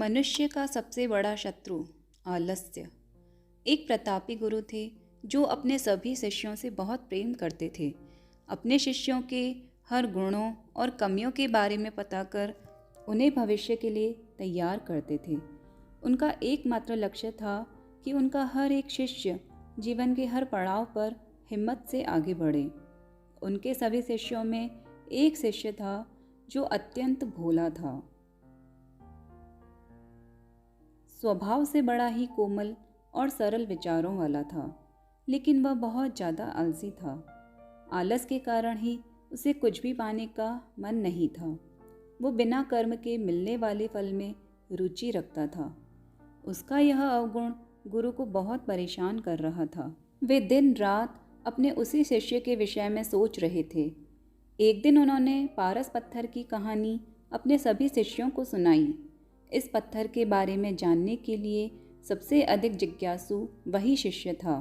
मनुष्य का सबसे बड़ा शत्रु आलस्य। एक प्रतापी गुरु थे जो अपने सभी शिष्यों से बहुत प्रेम करते थे। अपने शिष्यों के हर गुणों और कमियों के बारे में पता कर उन्हें भविष्य के लिए तैयार करते थे। उनका एकमात्र लक्ष्य था कि उनका हर एक शिष्य जीवन के हर पड़ाव पर हिम्मत से आगे बढ़े। उनके सभी शिष्यों में एक शिष्य था जो अत्यंत भोला था, स्वभाव से बड़ा ही कोमल और सरल विचारों वाला था, लेकिन वह बहुत ज़्यादा आलसी था। आलस के कारण ही उसे कुछ भी पाने का मन नहीं था। वो बिना कर्म के मिलने वाले फल में रुचि रखता था। उसका यह अवगुण गुरु को बहुत परेशान कर रहा था। वे दिन रात अपने उसी शिष्य के विषय में सोच रहे थे। एक दिन उन्होंने पारस पत्थर की कहानी अपने सभी शिष्यों को सुनाई। इस पत्थर के बारे में जानने के लिए सबसे अधिक जिज्ञासु वही शिष्य था।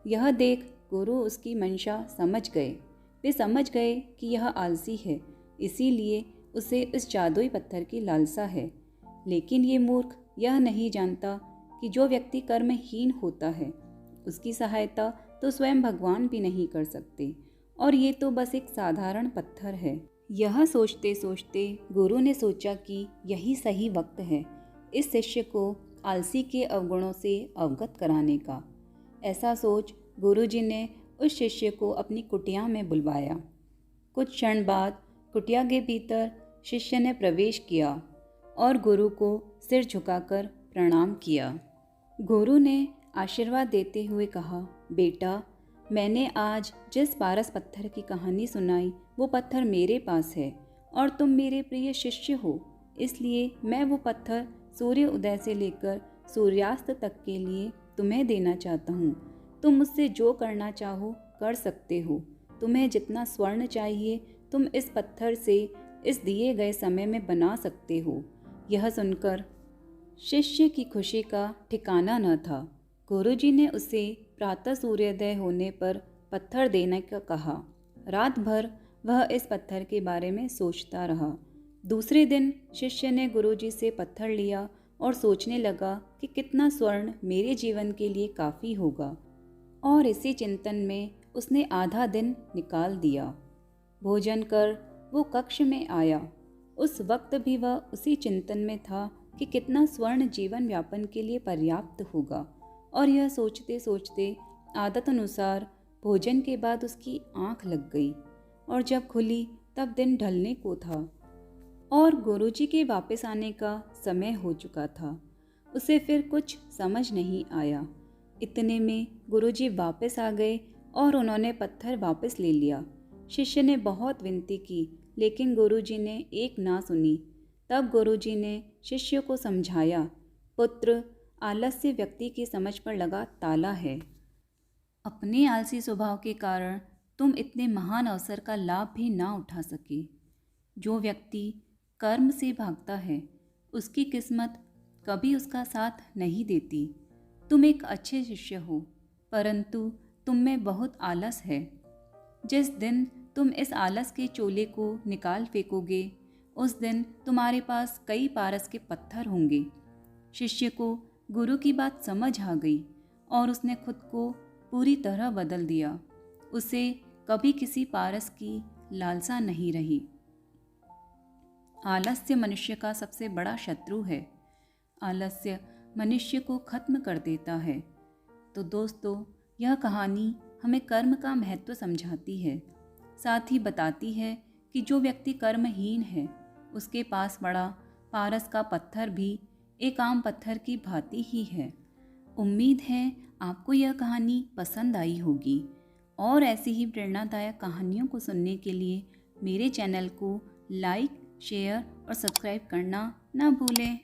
यह देख गुरु उसकी मंशा समझ गए। वे समझ गए कि यह आलसी है, इसीलिए उसे इस जादुई पत्थर की लालसा है। लेकिन ये मूर्ख यह नहीं जानता कि जो व्यक्ति कर्महीन होता है उसकी सहायता तो स्वयं भगवान भी नहीं कर सकते, और ये तो बस एक साधारण पत्थर है। यह सोचते सोचते गुरु ने सोचा कि यही सही वक्त है इस शिष्य को आलसी के अवगुणों से अवगत कराने का। ऐसा सोच गुरुजी ने उस शिष्य को अपनी कुटिया में बुलवाया। कुछ क्षण बाद कुटिया के भीतर शिष्य ने प्रवेश किया और गुरु को सिर झुकाकर प्रणाम किया। गुरु ने आशीर्वाद देते हुए कहा, बेटा, मैंने आज जिस पारस पत्थर की कहानी सुनाई वो पत्थर मेरे पास है और तुम मेरे प्रिय शिष्य हो, इसलिए मैं वो पत्थर सूर्य उदय से लेकर सूर्यास्त तक के लिए तुम्हें देना चाहता हूँ। तुम मुझसे जो करना चाहो कर सकते हो। तुम्हें जितना स्वर्ण चाहिए तुम इस पत्थर से इस दिए गए समय में बना सकते हो। यह सुनकर शिष्य की खुशी का ठिकाना न था। गुरुजी ने उसे प्रातः सूर्योदय होने पर पत्थर देने का कहा। रात भर वह इस पत्थर के बारे में सोचता रहा। दूसरे दिन शिष्य ने गुरुजी से पत्थर लिया और सोचने लगा कि कितना स्वर्ण मेरे जीवन के लिए काफ़ी होगा, और इसी चिंतन में उसने आधा दिन निकाल दिया। भोजन कर वो कक्ष में आया। उस वक्त भी वह उसी चिंतन में था कि कितना स्वर्ण जीवन व्यापन के लिए पर्याप्त होगा, और यह सोचते सोचते आदत अनुसार भोजन के बाद उसकी आंख लग गई, और जब खुली तब दिन ढलने को था और गुरुजी के वापस आने का समय हो चुका था। उसे फिर कुछ समझ नहीं आया। इतने में गुरुजी वापस आ गए और उन्होंने पत्थर वापस ले लिया। शिष्य ने बहुत विनती की, लेकिन गुरुजी ने एक ना सुनी। तब गुरुजी ने शिष्य को समझाया, पुत्र, आलस्य व्यक्ति की समझ पर लगा ताला है। अपने आलसी स्वभाव के कारण तुम इतने महान अवसर का लाभ भी ना उठा सके। जो व्यक्ति कर्म से भागता है उसकी किस्मत कभी उसका साथ नहीं देती। तुम एक अच्छे शिष्य हो, परंतु तुम में बहुत आलस है। जिस दिन तुम इस आलस के चोले को निकाल फेंकोगे उस दिन तुम्हारे पास कई पारस के पत्थर होंगे। शिष्य को गुरु की बात समझ आ गई और उसने खुद को पूरी तरह बदल दिया। उसे कभी किसी पारस की लालसा नहीं रही। आलस्य मनुष्य का सबसे बड़ा शत्रु है। आलस्य मनुष्य को खत्म कर देता है। तो दोस्तों, यह कहानी हमें कर्म का महत्व समझाती है। साथ ही बताती है कि जो व्यक्ति कर्महीन है उसके पास बड़ा पारस का पत्थर भी एक आम पत्थर की भांति ही है। उम्मीद है आपको यह कहानी पसंद आई होगी, और ऐसी ही प्रेरणादायक कहानियों को सुनने के लिए मेरे चैनल को लाइक, शेयर और सब्सक्राइब करना ना भूलें।